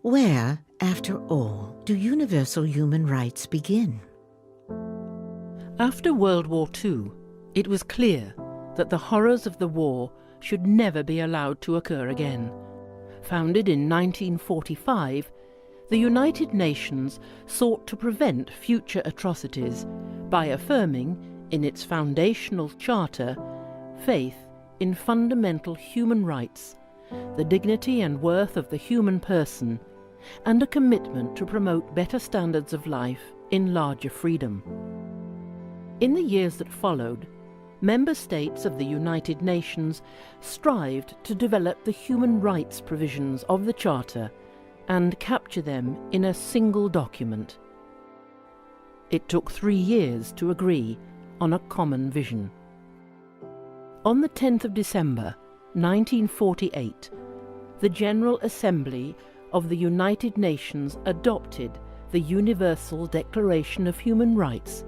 Where, after all, do universal human rights begin? After World War II, it was clear that the horrors of the war should never be allowed to occur again. Founded in 1945, the United Nations sought to prevent future atrocities by affirming, in its foundational charter, faith in fundamental human rights, the dignity and worth of the human person, and a commitment to promote better standards of life in larger freedom. In the years that followed, member states of the United Nations strived to develop the human rights provisions of the Charter and capture them in a single document. It took 3 years to agree on a common vision. On the 10th of December, 1948, the General Assembly of the United Nations adopted the Universal Declaration of Human Rights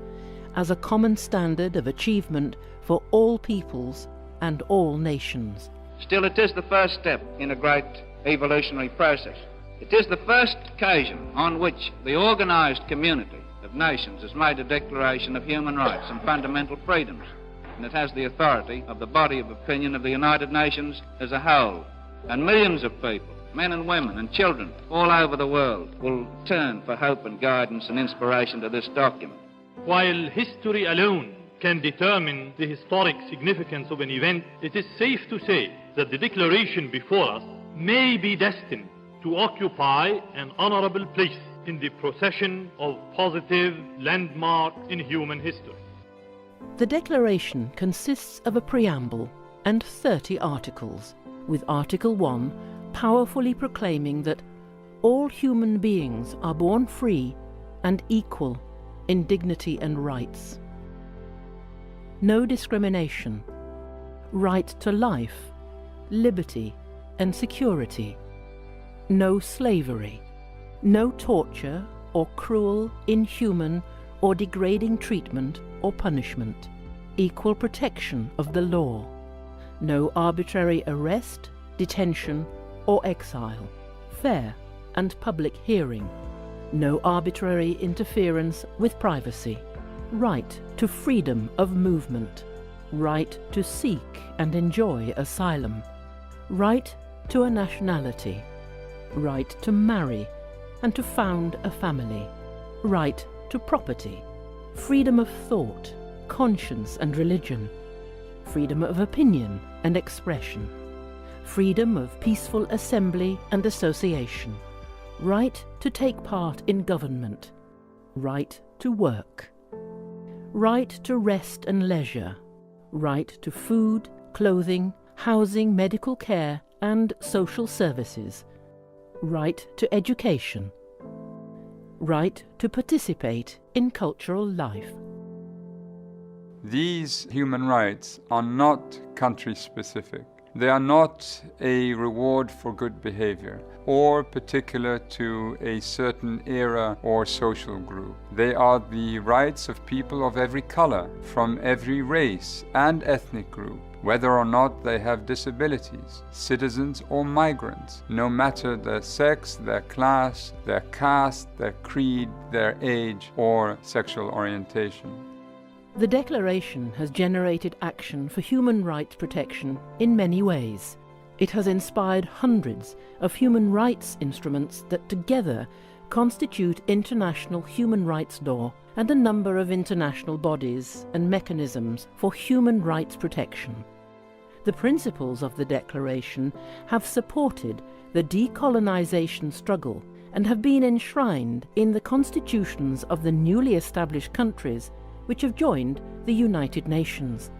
as a common standard of achievement for all peoples and all nations. Still, it is the first step in a great evolutionary process. It is the first occasion on which the organised community of nations has made a declaration of human rights and fundamental freedoms, and it has the authority of the body of opinion of the United Nations as a whole. And millions of people, men and women and children all over the world, will turn for hope and guidance and inspiration to this document. While history alone can determine the historic significance of an event, it is safe to say that the declaration before us may be destined to occupy an honorable place in the procession of positive landmarks in human history. The Declaration consists of a preamble and 30 articles, with Article 1 powerfully proclaiming that all human beings are born free and equal in dignity and rights. No discrimination, right to life, liberty and security, no slavery, no torture or cruel, inhuman or degrading treatment or punishment, equal protection of the law, no arbitrary arrest, detention or exile, fair and public hearing, no arbitrary interference with privacy, right to freedom of movement, right to seek and enjoy asylum, right to a nationality, right to marry and to found a family, right to property, freedom of thought, conscience and religion, freedom of opinion and expression, freedom of peaceful assembly and association, right to take part in government, right to work, right to rest and leisure, right to food, clothing, housing, medical care and social services, right to education, right to participate in cultural life. These human rights are not country-specific. They are not a reward for good behavior or particular to a certain era or social group. They are the rights of people of every color, from every race and ethnic group, whether or not they have disabilities, citizens or migrants, no matter their sex, their class, their caste, their creed, their age, or sexual orientation. The Declaration has generated action for human rights protection in many ways. It has inspired hundreds of human rights instruments that together constitute international human rights law and a number of international bodies and mechanisms for human rights protection. The principles of the Declaration have supported the decolonization struggle and have been enshrined in the constitutions of the newly established countries which have joined the United Nations.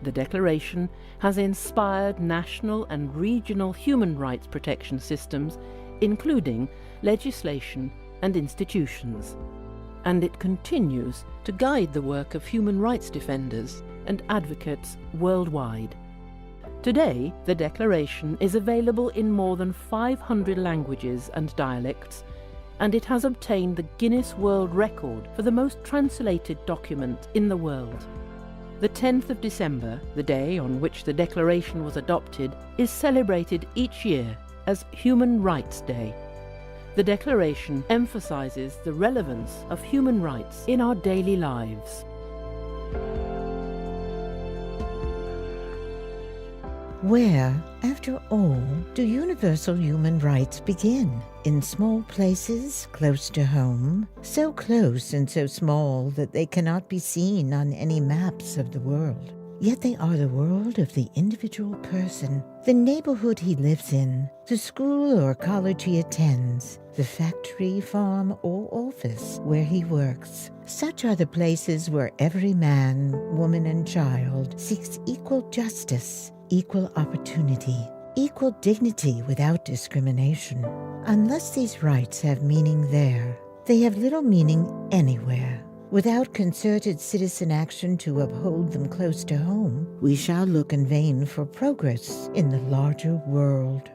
The Declaration has inspired national and regional human rights protection systems, including legislation and institutions. And it continues to guide the work of human rights defenders and advocates worldwide. Today, the Declaration is available in more than 500 languages and dialects, and it has obtained the Guinness World Record for the most translated document in the world. The 10th of December, the day on which the Declaration was adopted, is celebrated each year as Human Rights Day. the Declaration emphasizes the relevance of human rights in our daily lives. Where, after all, do universal human rights begin? In small places close to home, so close and so small that they cannot be seen on any maps of the world. Yet they are the world of the individual person, the neighborhood he lives in, the school or college he attends, the factory, farm, or office where he works. Such are the places where every man, woman, and child seeks equal justice, equal opportunity, equal dignity without discrimination. Unless these rights have meaning there, they have little meaning anywhere. Without concerted citizen action to uphold them close to home, we shall look in vain for progress in the larger world.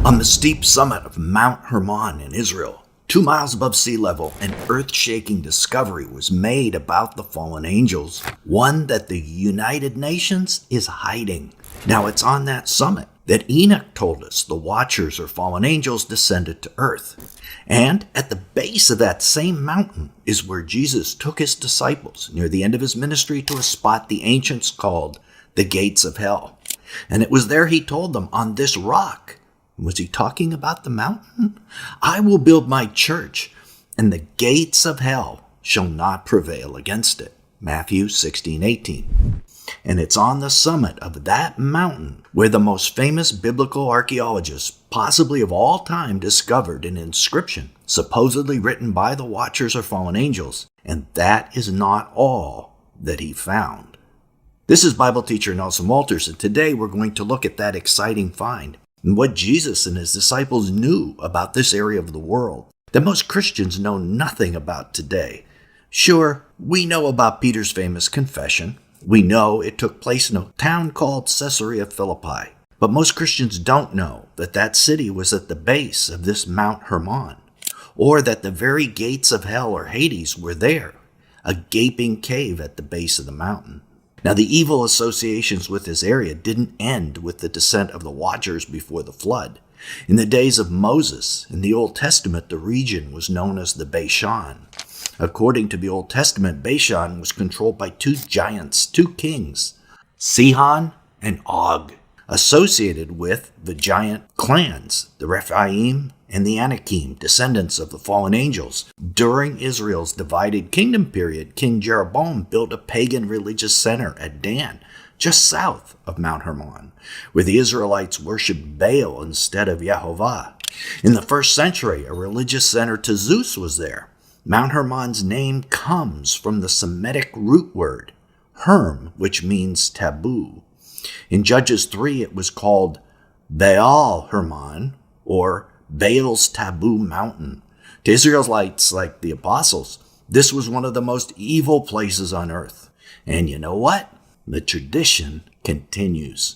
On the steep summit of Mount Hermon in Israel, 2 miles above sea level, an earth-shaking discovery was made about the fallen angels, one that the United Nations is hiding. Now it's on that summit that Enoch told us the watchers or fallen angels descended to earth. And at the base of that same mountain is where Jesus took his disciples near the end of his ministry to a spot the ancients called the gates of hell. And it was there he told them, on this rock. Was he talking about the mountain? I will build my church, and the gates of hell shall not prevail against it. Matthew 16:18. And it's on the summit of that mountain where the most famous biblical archaeologists, possibly of all time, discovered an inscription, supposedly written by the watchers or fallen angels. And that is not all that he found. This is Bible teacher Nelson Walters, and today we're going to look at that exciting find and what Jesus and his disciples knew about this area of the world that most Christians know nothing about today. Sure, we know about Peter's famous confession. We know it took place in a town called Caesarea Philippi. But most Christians don't know that that city was at the base of this Mount Hermon, or that the very gates of hell or Hades were there, a gaping cave at the base of the mountain. Now, the evil associations with this area didn't end with the descent of the watchers before the flood. In the days of Moses, in the Old Testament, the region was known as the Bashan. According to the Old Testament, Bashan was controlled by 2 giants, 2 kings, Sihon and Og, associated with the giant clans, the Rephaim and the Anakim, descendants of the fallen angels. During Israel's divided kingdom period, King Jeroboam built a pagan religious center at Dan, just south of Mount Hermon, where the Israelites worshipped Baal instead of Yehovah. In the 1st century, a religious center to Zeus was there. Mount Hermon's name comes from the Semitic root word, Herm, which means taboo. In Judges 3, it was called Baal Hermon, or Baal's taboo mountain. To Israelites like the apostles, this was one of the most evil places on earth. And you know what? The tradition continues.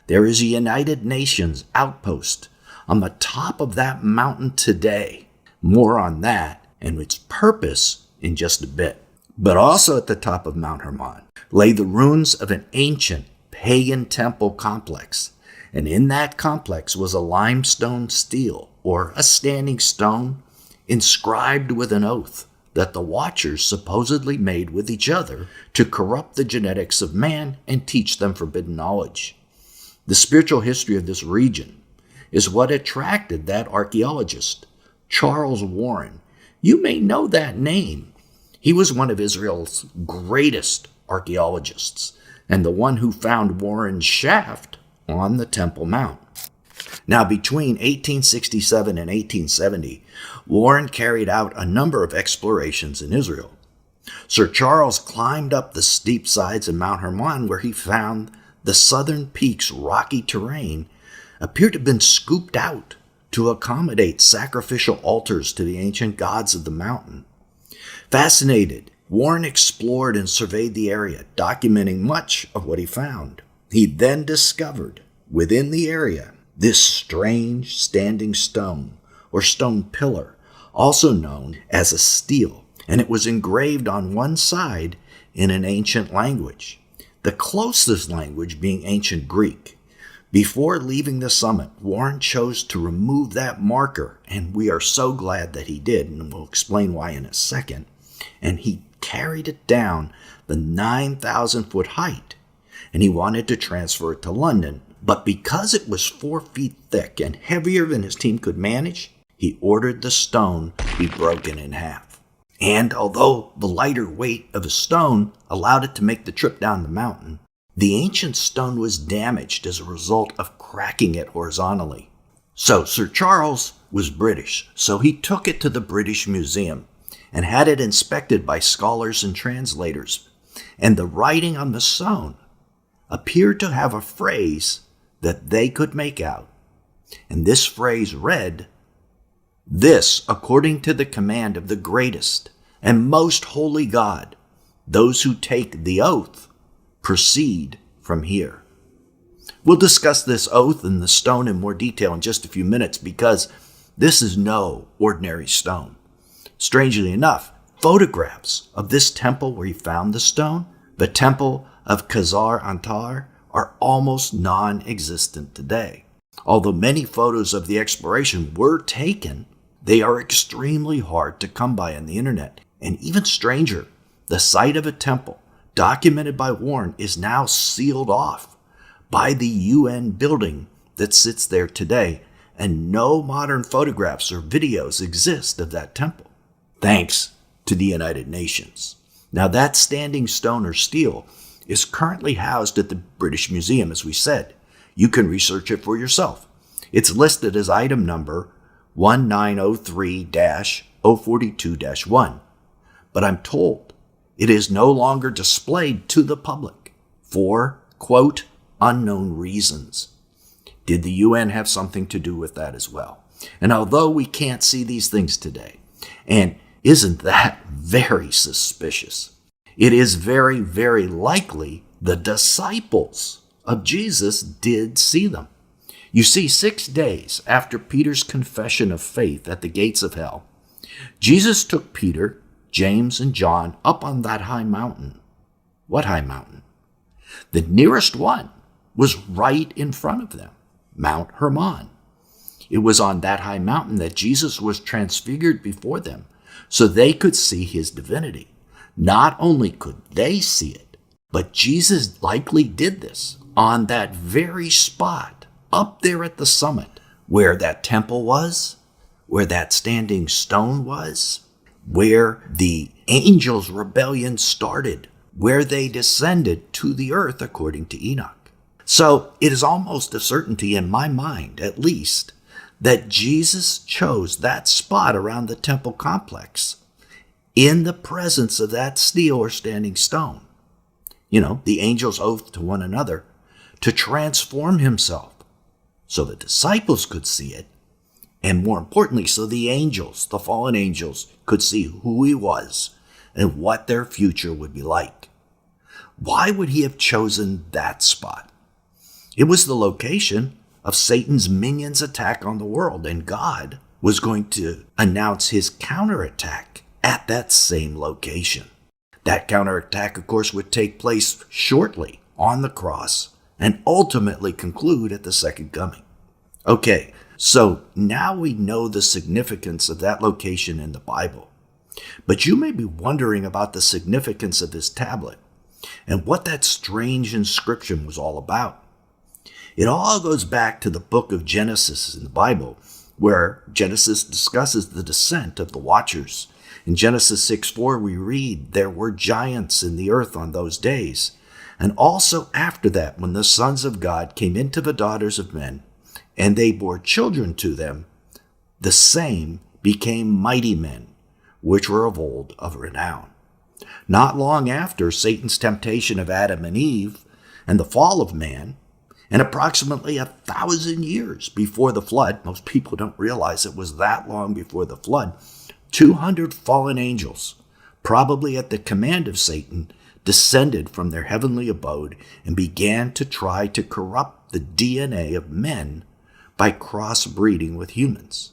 There is a United Nations outpost on the top of that mountain today. More on that and its purpose in just a bit. But also at the top of Mount Hermon lay the ruins of an ancient pagan temple complex. And in that complex was a limestone stele, or a standing stone, inscribed with an oath that the watchers supposedly made with each other to corrupt the genetics of man and teach them forbidden knowledge. The spiritual history of this region is what attracted that archaeologist, Charles Warren. You may know that name. He was one of Israel's greatest archaeologists, and the one who found Warren's shaft on the Temple Mount. Now, between 1867 and 1870, Warren carried out a number of explorations in Israel. Sir Charles climbed up the steep sides of Mount Hermon, where he found the southern peak's rocky terrain appeared to have been scooped out to accommodate sacrificial altars to the ancient gods of the mountain. Fascinated, Warren explored and surveyed the area, documenting much of what he found. He then discovered, within the area, this strange standing stone, or stone pillar, also known as a stele, and it was engraved on one side in an ancient language, the closest language being ancient Greek. Before leaving the summit, Warren chose to remove that marker, and we are so glad that he did, and we'll explain why in a second. And he carried it down the 9,000-foot height, and he wanted to transfer it to London. But because it was 4 feet thick and heavier than his team could manage, he ordered the stone be broken in half. And although the lighter weight of a stone allowed it to make the trip down the mountain, the ancient stone was damaged as a result of cracking it horizontally. So Sir Charles was British, so he took it to the British Museum and had it inspected by scholars and translators. And the writing on the stone appeared to have a phrase that they could make out. And this phrase read, "This, according to the command of the greatest and most holy God, those who take the oath proceed from here." We'll discuss this oath and the stone in more detail in just a few minutes because this is no ordinary stone. Strangely enough, photographs of this temple where he found the stone, the temple of Khazar Antar, are almost non-existent today. Although many photos of the exploration were taken, they are extremely hard to come by on the internet. And even stranger, the site of a temple documented by Warren is now sealed off by the UN building that sits there today, and no modern photographs or videos exist of that temple, thanks to the United Nations. Now that standing stone or stele is currently housed at the British Museum, as we said. You can research it for yourself. It's listed as item number 1903-042-1, but I'm told it is no longer displayed to the public for, quote, unknown reasons. Did the UN have something to do with that as well? And although we can't see these things today, and isn't that very suspicious, it is very, very likely the disciples of Jesus did see them. You see, 6 days after Peter's confession of faith at the gates of hell, Jesus took Peter, James, and John up on that high mountain. What high mountain? The nearest one was right in front of them, Mount Hermon. It was on that high mountain that Jesus was transfigured before them so they could see his divinity. Not only could they see it, but Jesus likely did this on that very spot up there at the summit where that temple was, where that standing stone was, where the angels' rebellion started, where they descended to the earth according to Enoch. So it is almost a certainty in my mind, at least, that Jesus chose that spot around the temple complex in the presence of that stele or standing stone. You know, the angels' oath to one another to transform himself so the disciples could see it, and more importantly, so the angels, the fallen angels, could see who he was and what their future would be like. Why would he have chosen that spot? It was the location of Satan's minions' attack on the world, and God was going to announce his counterattack at that same location. That counterattack, of course, would take place shortly on the cross and ultimately conclude at the second coming. Okay, so now we know the significance of that location in the Bible. But you may be wondering about the significance of this tablet and what that strange inscription was all about. It all goes back to the book of Genesis in the Bible, where Genesis discusses the descent of the Watchers. In Genesis 6:4, we read, "There were giants in the earth on those days, and also after that, when the sons of God came into the daughters of men, and they bore children to them, the same became mighty men, which were of old of renown." Not long after Satan's temptation of Adam and Eve and the fall of man, and approximately 1,000 years before the flood, most people don't realize it was that long before the flood, 200 fallen angels, probably at the command of Satan, descended from their heavenly abode and began to try to corrupt the DNA of men by crossbreeding with humans.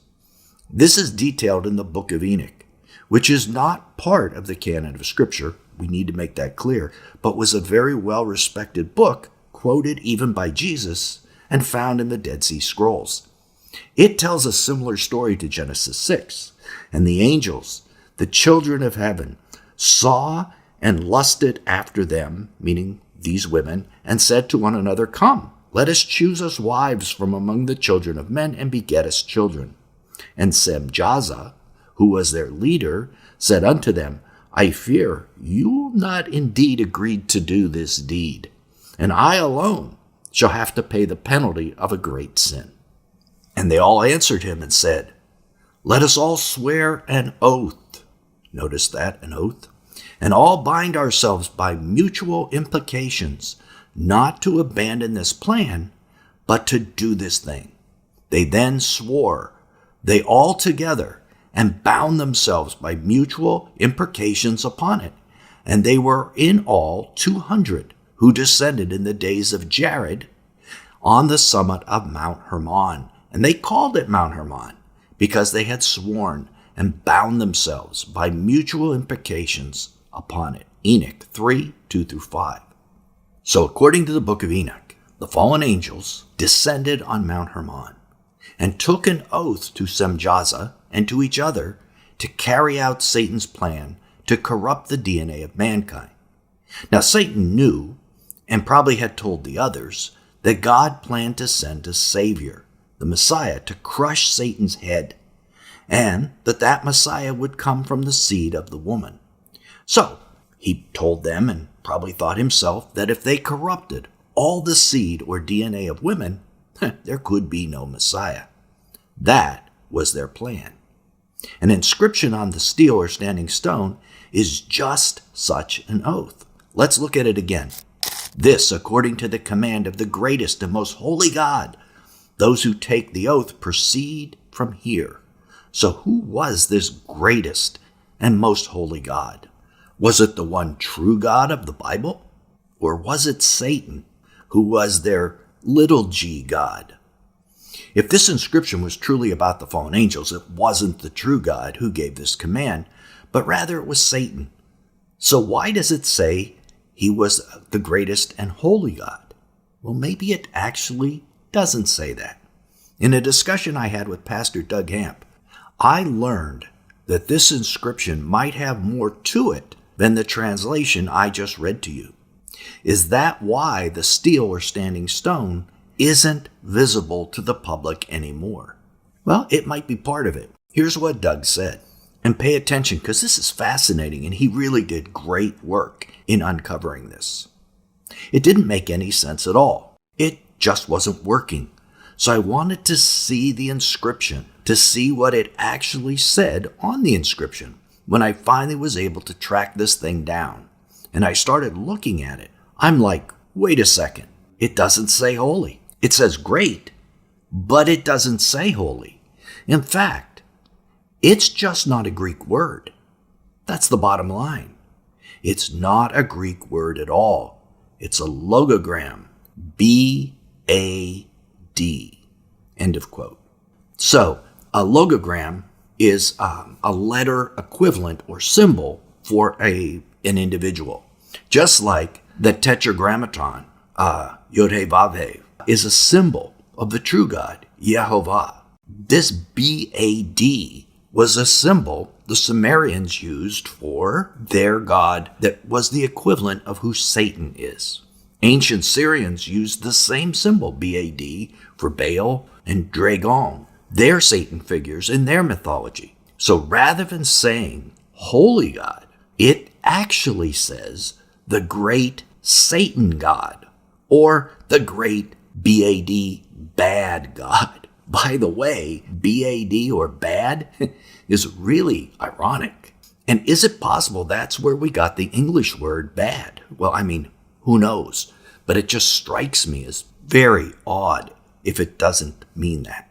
This is detailed in the book of Enoch, which is not part of the canon of Scripture. We need to make that clear, but was a very well-respected book, quoted even by Jesus and found in the Dead Sea Scrolls. It tells a similar story to Genesis 6, and the angels, the children of heaven, saw and lusted after them, meaning these women, and said to one another, "Come, let us choose us wives from among the children of men and beget us children." And Semjaza, who was their leader, said unto them, "I fear you not indeed agreed to do this deed, and I alone shall have to pay the penalty of a great sin." And they all answered him and said, "Let us all swear an oath." Notice that, an oath. "And all bind ourselves by mutual implications, not to abandon this plan, but to do this thing." They then swore, they all together, and bound themselves by mutual imprecations upon it. And they were in all 200 who descended in the days of Jared on the summit of Mount Hermon. And they called it Mount Hermon because they had sworn and bound themselves by mutual imprecations upon it. Enoch 3:2-5. So according to the book of Enoch, the fallen angels descended on Mount Hermon and took an oath to Semjaza and to each other to carry out Satan's plan to corrupt the DNA of mankind. Now Satan knew, and probably had told the others, that God planned to send a Savior, the Messiah, to crush Satan's head, and that Messiah would come from the seed of the woman. So he told them, and probably thought himself, that if they corrupted all the seed or DNA of women, there could be no Messiah. That was their plan. An inscription on the stele or standing stone is just such an oath. Let's look at it again. "This, according to the command of the greatest and most holy God, those who take the oath proceed from here." So who was this greatest and most holy God? Was it the one true God of the Bible? Or was it Satan, who was their little g God? If this inscription was truly about the fallen angels, it wasn't the true God who gave this command, but rather it was Satan. So why does it say he was the greatest and holy God? Well, maybe it actually doesn't say that. In a discussion I had with Pastor Doug Hamp, I learned that this inscription might have more to it than the translation I just read to you. Is that why the stele or standing stone isn't visible to the public anymore? Well, it might be part of it. Here's what Doug said. And pay attention, because this is fascinating, and he really did great work in uncovering this. It didn't make any sense at all. It just wasn't working. So I wanted to see the inscription, to see what it actually said on the inscription. When I finally was able to track this thing down, and I started looking at it, I'm like, wait a second. It doesn't say holy. It says great, but it doesn't say holy. In fact, it's just not a Greek word. That's the bottom line. It's not a Greek word at all. It's a logogram. B-A-D. End of quote. So, a logogram is a letter equivalent or symbol for an individual. Just like the tetragrammaton, Yod-Heh-Vav-Heh, is a symbol of the true God, Yehovah. This B-A-D was a symbol the Sumerians used for their god that was the equivalent of who Satan is. Ancient Syrians used the same symbol, B-A-D, for Baal and Dagon, their Satan figures in their mythology. So rather than saying holy God, it actually says the great Satan God, or the great B-A-D bad God. By the way, B-A-D or bad is really ironic. And is it possible that's where we got the English word bad? Well, I mean, who knows? But it just strikes me as very odd if it doesn't mean that.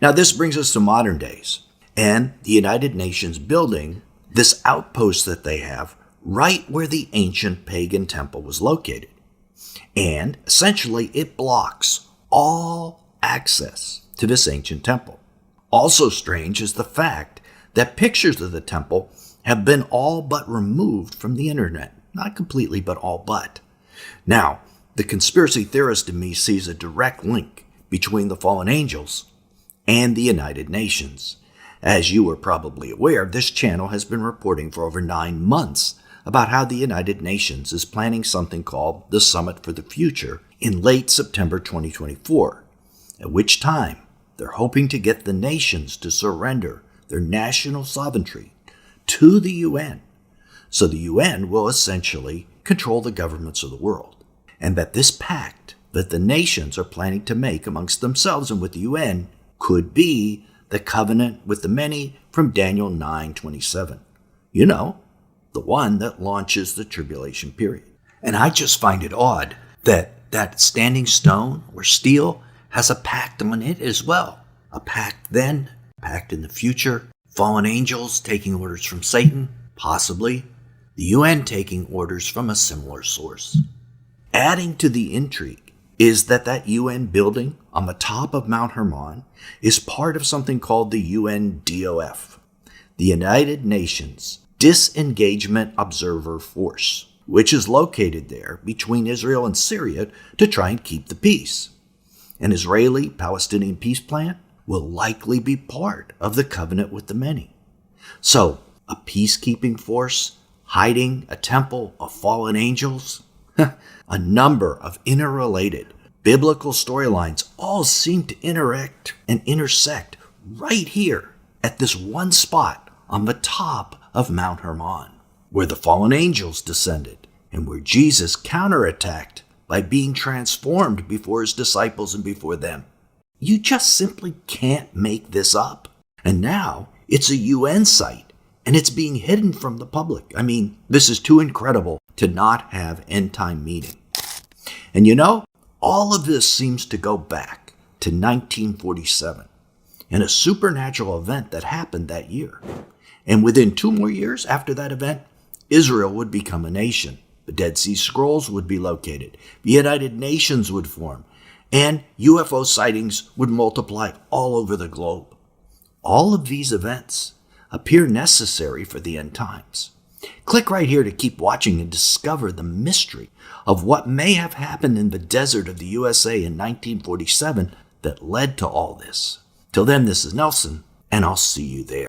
Now, this brings us to modern days and the United Nations building this outpost that they have right where the ancient pagan temple was located. And essentially, it blocks all access to this ancient temple. Also strange is the fact that pictures of the temple have been all but removed from the internet. Not completely, but all but. Now, the conspiracy theorist in me sees a direct link between the fallen angels and the United Nations. As you are probably aware, this channel has been reporting for over 9 months about how the United Nations is planning something called the Summit for the Future in late September 2024, at which time they're hoping to get the nations to surrender their national sovereignty to the UN, so the UN will essentially control the governments of the world, and that this pact that the nations are planning to make amongst themselves and with the UN could be the covenant with the many from Daniel 9:27. You know, the one that launches the tribulation period. And I just find it odd that that standing stone or steel has a pact on it as well. A pact then, a pact in the future, fallen angels taking orders from Satan, possibly, the UN taking orders from a similar source. Adding to the intrigue is that UN building on the top of Mount Hermon is part of something called the UNDOF, the United Nations Disengagement Observer Force, which is located there between Israel and Syria to try and keep the peace. An Israeli-Palestinian peace plan will likely be part of the covenant with the many. So, a peacekeeping force hiding a temple of fallen angels? A number of interrelated biblical storylines all seem to interact and intersect right here at this one spot on the top of Mount Hermon, where the fallen angels descended and where Jesus counterattacked by being transformed before his disciples and before them. You just simply can't make this up. And now it's a UN site and it's being hidden from the public. I mean, this is too incredible to not have end-time meeting. And you know, all of this seems to go back to 1947 and a supernatural event that happened that year. And within 2 more years after that event, Israel would become a nation. The Dead Sea Scrolls would be located. The United Nations would form. And UFO sightings would multiply all over the globe. All of these events appear necessary for the end times. Click right here to keep watching and discover the mystery of what may have happened in the desert of the USA in 1947 that led to all this. Till then, this is Nelson, and I'll see you there.